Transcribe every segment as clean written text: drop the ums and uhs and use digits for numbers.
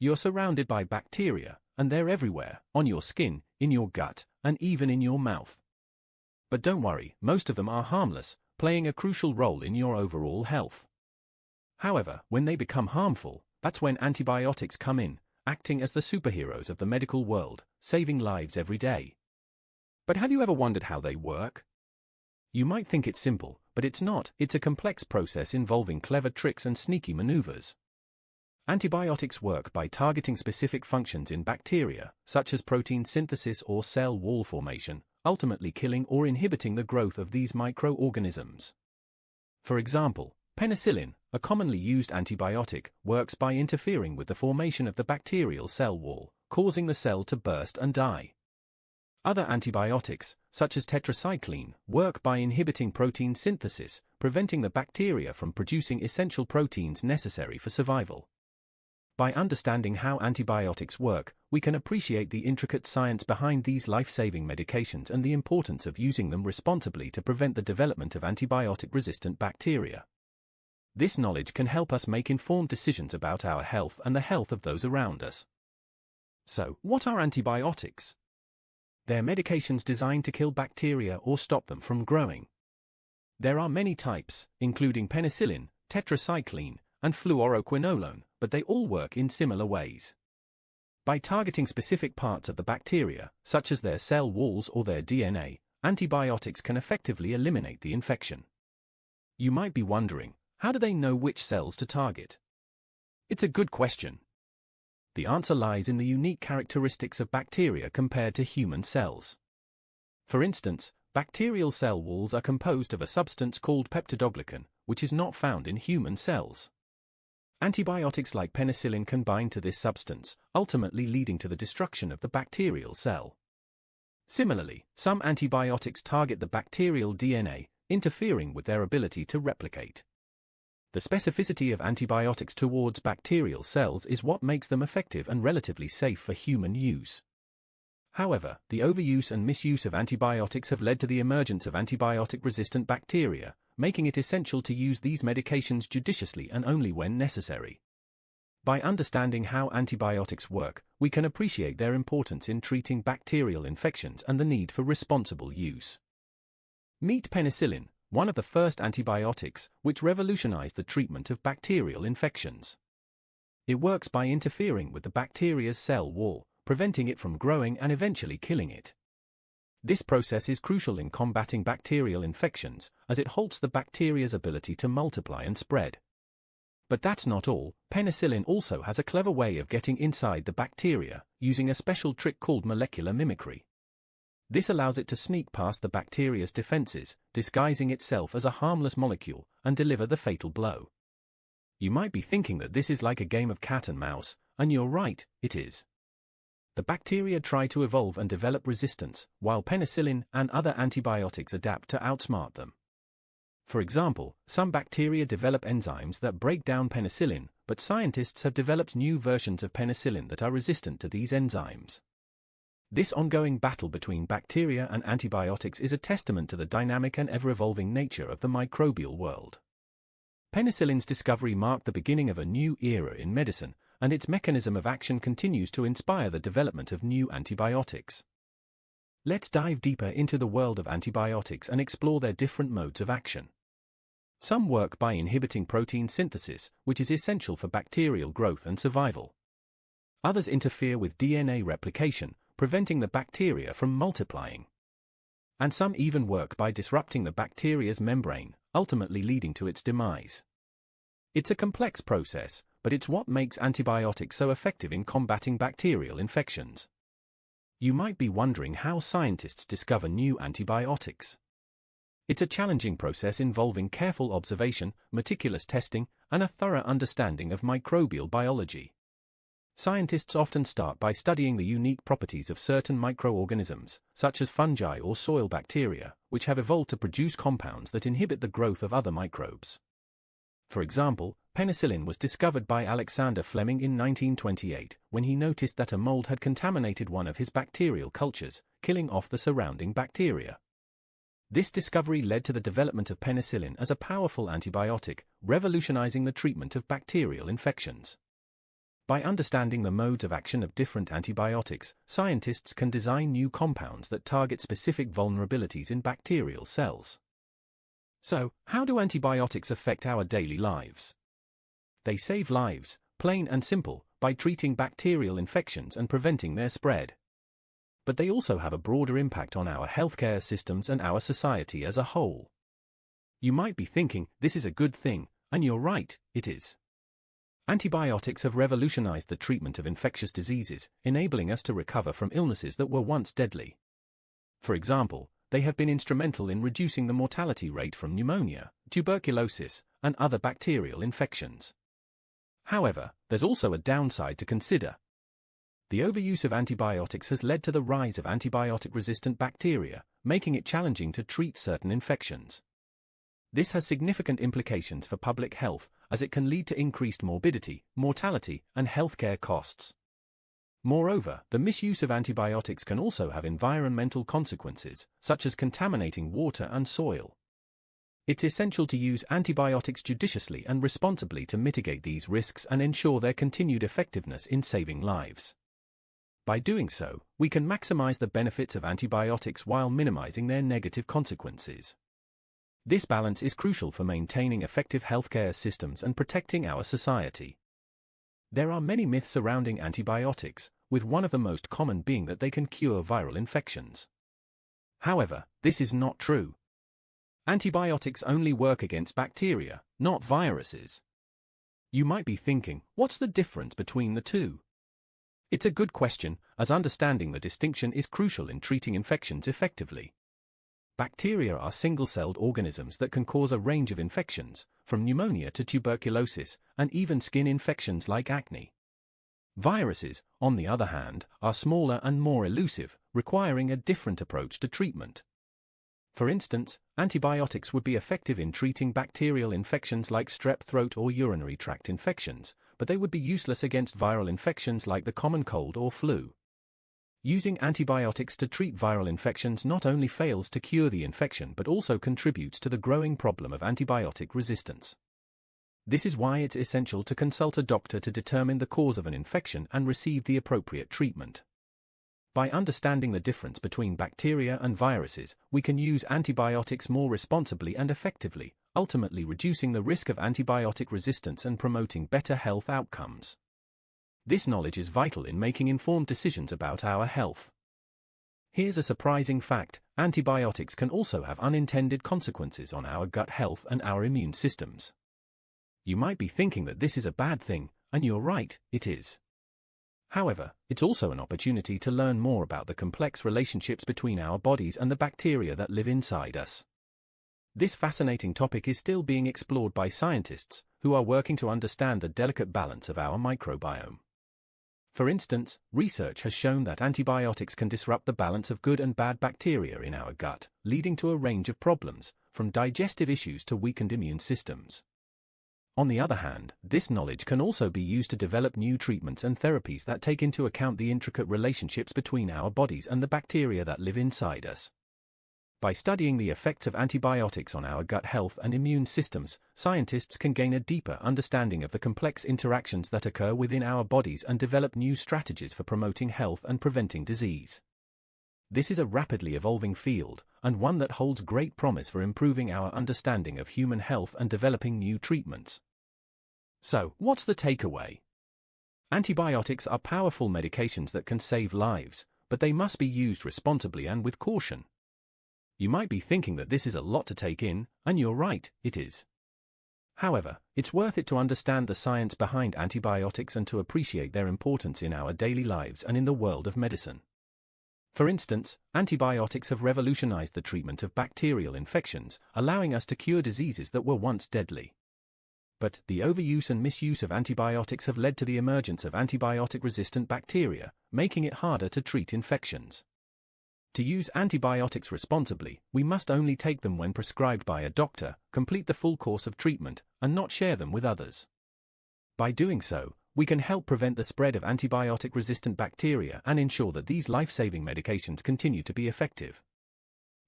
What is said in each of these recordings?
You're surrounded by bacteria, and they're everywhere, on your skin, in your gut, and even in your mouth. But don't worry, most of them are harmless, playing a crucial role in your overall health. However, when they become harmful, that's when antibiotics come in, acting as the superheroes of the medical world, saving lives every day. But have you ever wondered how they work? You might think it's simple, but it's not. It's a complex process involving clever tricks and sneaky maneuvers. Antibiotics work by targeting specific functions in bacteria, such as protein synthesis or cell wall formation, ultimately killing or inhibiting the growth of these microorganisms. For example, penicillin, a commonly used antibiotic, works by interfering with the formation of the bacterial cell wall, causing the cell to burst and die. Other antibiotics, such as tetracycline, work by inhibiting protein synthesis, preventing the bacteria from producing essential proteins necessary for survival. By understanding how antibiotics work, we can appreciate the intricate science behind these life-saving medications and the importance of using them responsibly to prevent the development of antibiotic-resistant bacteria. This knowledge can help us make informed decisions about our health and the health of those around us. So, what are antibiotics? They're medications designed to kill bacteria or stop them from growing. There are many types, including penicillin, tetracycline, and fluoroquinolone, but they all work in similar ways. By targeting specific parts of the bacteria, such as their cell walls or their DNA, antibiotics can effectively eliminate the infection. You might be wondering, how do they know which cells to target? It's a good question. The answer lies in the unique characteristics of bacteria compared to human cells. For instance, bacterial cell walls are composed of a substance called peptidoglycan, which is not found in human cells. Antibiotics like penicillin can bind to this substance, ultimately leading to the destruction of the bacterial cell. Similarly, some antibiotics target the bacterial DNA, interfering with their ability to replicate. The specificity of antibiotics towards bacterial cells is what makes them effective and relatively safe for human use. However, the overuse and misuse of antibiotics have led to the emergence of antibiotic-resistant bacteria, making it essential to use these medications judiciously and only when necessary. By understanding how antibiotics work, we can appreciate their importance in treating bacterial infections and the need for responsible use. Meet penicillin, one of the first antibiotics, which revolutionized the treatment of bacterial infections. It works by interfering with the bacteria's cell wall, preventing it from growing and eventually killing it. This process is crucial in combating bacterial infections, as it halts the bacteria's ability to multiply and spread. But that's not all. Penicillin also has a clever way of getting inside the bacteria, using a special trick called molecular mimicry. This allows it to sneak past the bacteria's defenses, disguising itself as a harmless molecule, and deliver the fatal blow. You might be thinking that this is like a game of cat and mouse, and you're right, it is. The bacteria try to evolve and develop resistance, while penicillin and other antibiotics adapt to outsmart them. For example, some bacteria develop enzymes that break down penicillin, but scientists have developed new versions of penicillin that are resistant to these enzymes. This ongoing battle between bacteria and antibiotics is a testament to the dynamic and ever-evolving nature of the microbial world. Penicillin's discovery marked the beginning of a new era in medicine, and its mechanism of action continues to inspire the development of new antibiotics. Let's dive deeper into the world of antibiotics and explore their different modes of action. Some work by inhibiting protein synthesis, which is essential for bacterial growth and survival. Others interfere with DNA replication, preventing the bacteria from multiplying. And some even work by disrupting the bacteria's membrane, ultimately leading to its demise. It's a complex process, but it's what makes antibiotics so effective in combating bacterial infections. You might be wondering how scientists discover new antibiotics. It's a challenging process involving careful observation, meticulous testing, and a thorough understanding of microbial biology. Scientists often start by studying the unique properties of certain microorganisms, such as fungi or soil bacteria, which have evolved to produce compounds that inhibit the growth of other microbes. For example, penicillin was discovered by Alexander Fleming in 1928, when he noticed that a mold had contaminated one of his bacterial cultures, killing off the surrounding bacteria. This discovery led to the development of penicillin as a powerful antibiotic, revolutionizing the treatment of bacterial infections. By understanding the modes of action of different antibiotics, scientists can design new compounds that target specific vulnerabilities in bacterial cells. So, how do antibiotics affect our daily lives? They save lives, plain and simple, by treating bacterial infections and preventing their spread. But they also have a broader impact on our healthcare systems and our society as a whole. You might be thinking, this is a good thing, and you're right, it is. Antibiotics have revolutionized the treatment of infectious diseases, enabling us to recover from illnesses that were once deadly. For example, they have been instrumental in reducing the mortality rate from pneumonia, tuberculosis, and other bacterial infections. However, there's also a downside to consider. The overuse of antibiotics has led to the rise of antibiotic-resistant bacteria, making it challenging to treat certain infections. This has significant implications for public health, as it can lead to increased morbidity, mortality, and healthcare costs. Moreover, the misuse of antibiotics can also have environmental consequences, such as contaminating water and soil. It's essential to use antibiotics judiciously and responsibly to mitigate these risks and ensure their continued effectiveness in saving lives. By doing so, we can maximize the benefits of antibiotics while minimizing their negative consequences. This balance is crucial for maintaining effective healthcare systems and protecting our society. There are many myths surrounding antibiotics, with one of the most common being that they can cure viral infections. However, this is not true. Antibiotics only work against bacteria, not viruses. You might be thinking, what's the difference between the two? It's a good question, as understanding the distinction is crucial in treating infections effectively. Bacteria are single-celled organisms that can cause a range of infections, from pneumonia to tuberculosis, and even skin infections like acne. Viruses, on the other hand, are smaller and more elusive, requiring a different approach to treatment. For instance, antibiotics would be effective in treating bacterial infections like strep throat or urinary tract infections, but they would be useless against viral infections like the common cold or flu. Using antibiotics to treat viral infections not only fails to cure the infection but also contributes to the growing problem of antibiotic resistance. This is why it's essential to consult a doctor to determine the cause of an infection and receive the appropriate treatment. By understanding the difference between bacteria and viruses, we can use antibiotics more responsibly and effectively, ultimately reducing the risk of antibiotic resistance and promoting better health outcomes. This knowledge is vital in making informed decisions about our health. Here's a surprising fact: antibiotics can also have unintended consequences on our gut health and our immune systems. You might be thinking that this is a bad thing, and you're right, it is. However, it's also an opportunity to learn more about the complex relationships between our bodies and the bacteria that live inside us. This fascinating topic is still being explored by scientists, who are working to understand the delicate balance of our microbiome. For instance, research has shown that antibiotics can disrupt the balance of good and bad bacteria in our gut, leading to a range of problems, from digestive issues to weakened immune systems. On the other hand, this knowledge can also be used to develop new treatments and therapies that take into account the intricate relationships between our bodies and the bacteria that live inside us. By studying the effects of antibiotics on our gut health and immune systems, scientists can gain a deeper understanding of the complex interactions that occur within our bodies and develop new strategies for promoting health and preventing disease. This is a rapidly evolving field, and one that holds great promise for improving our understanding of human health and developing new treatments. So, what's the takeaway? Antibiotics are powerful medications that can save lives, but they must be used responsibly and with caution. You might be thinking that this is a lot to take in, and you're right, it is. However, it's worth it to understand the science behind antibiotics and to appreciate their importance in our daily lives and in the world of medicine. For instance, antibiotics have revolutionized the treatment of bacterial infections, allowing us to cure diseases that were once deadly. But the overuse and misuse of antibiotics have led to the emergence of antibiotic-resistant bacteria, making it harder to treat infections. To use antibiotics responsibly, we must only take them when prescribed by a doctor, complete the full course of treatment, and not share them with others. By doing so, we can help prevent the spread of antibiotic-resistant bacteria and ensure that these life-saving medications continue to be effective.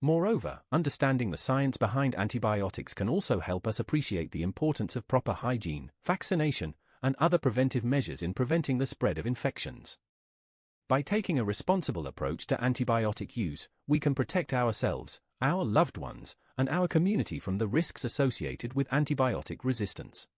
Moreover, understanding the science behind antibiotics can also help us appreciate the importance of proper hygiene, vaccination, and other preventive measures in preventing the spread of infections. By taking a responsible approach to antibiotic use, we can protect ourselves, our loved ones, and our community from the risks associated with antibiotic resistance.